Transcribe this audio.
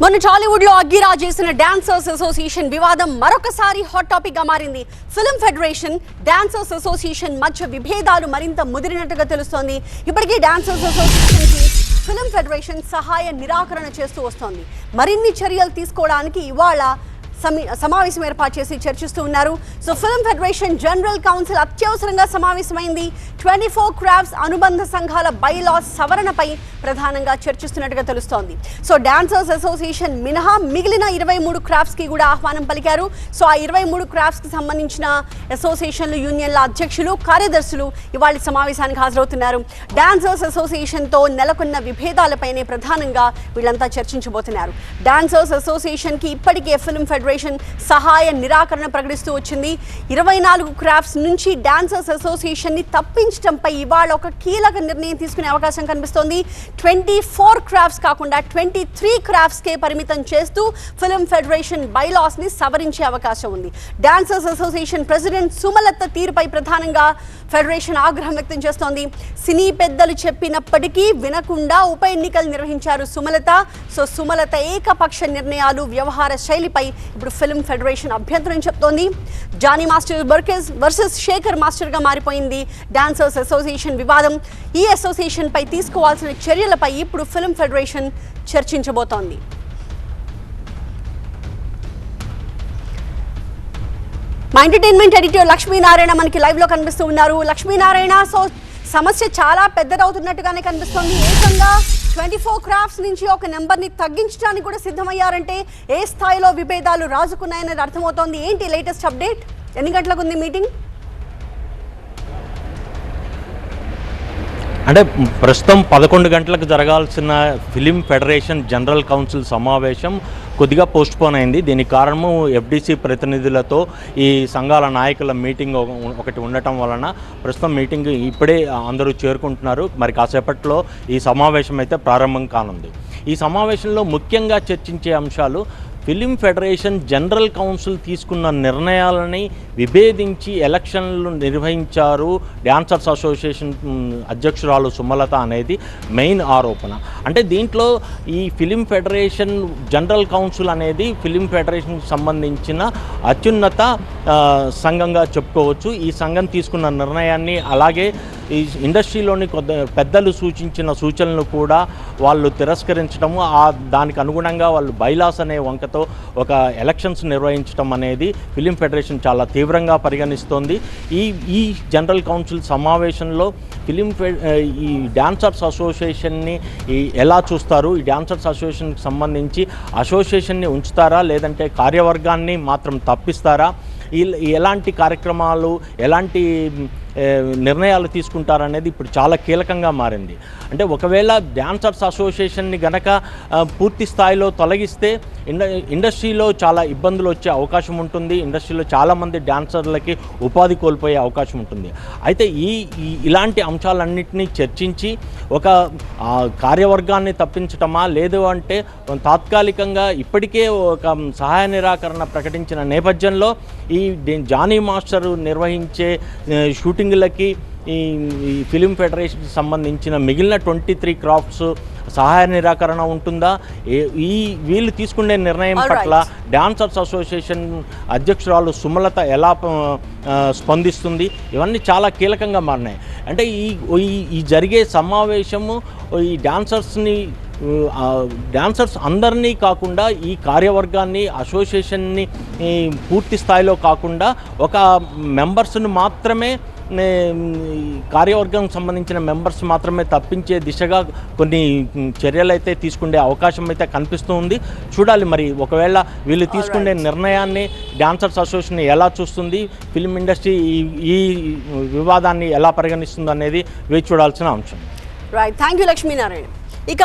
మొన్న టాలీవుడ్ లో అగ్గిరా చేసిన డాన్సర్స్ అసోసియేషన్ వివాదం మరొకసారి హాట్ టాపిక్ గా మారింది. ఫిల్మ్ ఫెడరేషన్ డాన్సర్స్ అసోసియేషన్ మధ్య విభేదాలు మరింత ముదిరినట్టుగా తెలుస్తోంది. ఇప్పటికీ డాన్సర్స్ అసోసియేషన్ కి ఫిల్మ్ ఫెడరేషన్ సహాయ నిరాకరణ చేస్తూ వస్తోంది. మరిన్ని చర్యలు తీసుకోవడానికి ఇవాళ సమావేశం ఏర్పాటు చేసి చర్చిస్తూ ఉన్నారు. So film federation general council అత్యవసరంగా సమావేశమైంది. 24 క్రాఫ్ట్స్ అనుబంధ సంఘాల బైలాస్ సవరణపై ప్రధానంగా చర్చిస్తున్నట్టుగా తెలుస్తోంది. సో డాన్సర్స్ అసోసియేషన్ మినహా మిగిలిన 23 క్రాఫ్ట్స్ కి కూడా ఆహ్వానం పలికారు. సో ఆ 23 క్రాఫ్ట్స్ కి సంబంధించిన అసోసియేషన్లు, యూనియన్ల అధ్యక్షులు, కార్యదర్శులు ఇవాళ సమావేశానికి హాజరవుతున్నారు. డాన్సర్స్ అసోసియేషన్ తో నెలకొన్న విభేదాలపైనే ప్రధానంగా వీళ్ళంతా చర్చించబోతున్నారు. డాన్సర్స్ అసోసియేషన్ కి ఇప్పటికే ఫిల్మ్ ఫెడరేషన్ సహాయ నిరాకరణ ప్రకటిస్తూ వచ్చింది. 24 క్రాఫ్ట్స్ నుంచి డాన్సర్స్ అసోసియేషన్ ని తప్పించడంపై ఇవాళ ఒక కీలక నిర్ణయం తీసుకునే అవకాశం కనిపిస్తోంది. 24 క్రాఫ్ట్స్ కాకుండా 23 క్రాఫ్ట్స్ కే పరిమితం చేస్తూ ఫిల్మ్ ఫెడరేషన్ బైలాస్ ని సవరించే అవకాశం ఉంది. డాన్సర్స్ అసోసియేషన్ ప్రెసిడెంట్ సుమలత తీరుపై ప్రధానంగా ఫెడరేషన్ ఆగ్రహం వ్యక్తం చేస్తోంది. సినీ పెద్దలు చెప్పినప్పటికీ వినకుండా ఉప ఎన్నికలు నిర్వహించారు సుమలత. సో సుమలత ఏకపక్ష నిర్ణయాలు, వ్యవహార శైలిపై ఇప్పుడు ఫిల్మ్ ఫెడరేషన్ అభ్యంతరం చెప్తోంది. Jani master versus Shekhar master గా మారిపోయింది డాన్సర్స్ అసోసియేషన్ వివాదం. ఈ అసోసియేషన్ పై తీసుకోవాల్సిన చర్యలపై ఇప్పుడు ఫిల్మ్ ఫెడరేషన్ చర్చించబోతోంది. మా ఎంటర్టైన్మెంట్ ఎడిటర్ లక్ష్మీనారాయణ మనకి లైవ్ లో కనిపిస్తూ ఉన్నారు. లక్ష్మీనారాయణ, సో సమస్య చాలా పెద్దదవుతున్నట్టుగానే కనిపిస్తోంది. ఏకంగా 24 క్రాఫ్ట్స్ నుంచి ఒక నెంబర్ని తగ్గించడానికి కూడా సిద్ధమయ్యారంటే ఏ స్థాయిలో విభేదాలు రాజుకున్నాయనేది అర్థమవుతోంది. ఏంటి లేటెస్ట్ అప్డేట్? ఎన్ని గంటలకు ఉంది మీటింగ్? అంటే ప్రస్తుతం 11 గంటలకు జరగాల్సిన ఫిలిం ఫెడరేషన్ జనరల్ కౌన్సిల్ సమావేశం కొద్దిగా పోస్ట్పోన్ అయింది. దీనికి కారణము ఎఫ్డీసీ ప్రతినిధులతో ఈ సంఘాల నాయకుల మీటింగ్ ఒకటి ఉండటం వలన ప్రస్తుతం మీటింగ్ ఇప్పుడే అందరూ చేరుకుంటున్నారు. మరి కాసేపట్లో ఈ సమావేశం అయితే ప్రారంభం కానుంది. ఈ సమావేశంలో ముఖ్యంగా చర్చించే అంశాలు ఫిలిం ఫెడరేషన్ జనరల్ కౌన్సిల్ తీసుకున్న నిర్ణయాలని విభేదించి ఎలక్షన్లు నిర్వహించారు డాన్సర్స్ అసోసియేషన్ అధ్యక్షురాలు సుమలత అనేది మెయిన్ ఆరోపణ. అంటే దీంట్లో ఈ ఫిలిం ఫెడరేషన్ జనరల్ కౌన్సిల్ అనేది ఫిలిం ఫెడరేషన్కి సంబంధించిన అత్యున్నత సంఘంగా చెప్పుకోవచ్చు. ఈ సంఘం తీసుకున్న నిర్ణయాన్ని, అలాగే ఈ ఇండస్ట్రీలోని పెద్దలు సూచించిన సూచనలు కూడా వాళ్ళు తిరస్కరించడము, దానికి అనుగుణంగా వాళ్ళు బైలాస్ అనే వంకతో ఒక ఎలక్షన్స్ నిర్వహించడం అనేది ఫిలిం ఫెడరేషన్ చాలా తీవ్రంగా పరిగణిస్తోంది. ఈ జనరల్ కౌన్సిల్ సమావేశంలో ఈ డాన్సర్స్ అసోసియేషన్ని ఎలా చూస్తారు, ఈ డాన్సర్స్ అసోసియేషన్కి సంబంధించి అసోసియేషన్ని ఉంచుతారా లేదంటే కార్యవర్గాన్ని మాత్రం తప్పిస్తారా, ఎలాంటి కార్యక్రమాలు, ఎలాంటి నిర్ణయాలు తీసుకుంటారనేది ఇప్పుడు చాలా కీలకంగా మారింది. అంటే ఒకవేళ డాన్సర్స్ అసోసియేషన్ని గనక పూర్తి స్థాయిలో తొలగిస్తే ఇండస్ట్రీలో చాలా ఇబ్బందులు వచ్చే అవకాశం ఉంటుంది. ఇండస్ట్రీలో చాలామంది డాన్సర్లకి ఉపాధి కోల్పోయే అవకాశం ఉంటుంది. అయితే ఇలాంటి అంశాలన్నింటినీ చర్చించి ఒక కార్యవర్గాన్ని తప్పించటమా, లేదు అంటే తాత్కాలికంగా ఇప్పటికే ఒక సహాయ నిరాకరణ ప్రకటించిన నేపథ్యంలో ఈ జానీ మాస్టర్ నిర్వహించే షూటింగ్లకి ఈ ఫిలిం ఫెడరేషన్కి సంబంధించిన మిగిలిన 23 క్రాఫ్ట్స్ సహాయ నిరాకరణ ఉంటుందా, వీళ్ళు తీసుకునే నిర్ణయం పట్ల డాన్సర్స్ అసోసియేషన్ అధ్యక్షురాలు సుమలత ఎలా స్పందిస్తుంది, ఇవన్నీ చాలా కీలకంగా మారినాయి. అంటే ఈ జరిగే సమావేశము ఈ డాన్సర్స్ అందరినీ కాకుండా ఈ కార్యవర్గాన్ని, అసోసియేషన్ని పూర్తి స్థాయిలో కాకుండా ఒక మెంబర్స్ని మాత్రమే, కార్యవర్గం సంబంధించిన మెంబర్స్ మాత్రమే తప్పించే దిశగా కొన్ని చర్యలు అయితే తీసుకునే అవకాశం అయితే కనిపిస్తూ ఉంది. చూడాలి మరి ఒకవేళ వీళ్ళు తీసుకునే నిర్ణయాన్ని డాన్సర్స్ అసోసియేషన్ ఎలా చూస్తుంది, ఫిల్మ్ ఇండస్ట్రీ ఈ వివాదాన్ని ఎలా పరిగణిస్తుంది అనేది వేచి చూడాల్సిన అంశం. Right, thank you Lakshminarayana. ఇక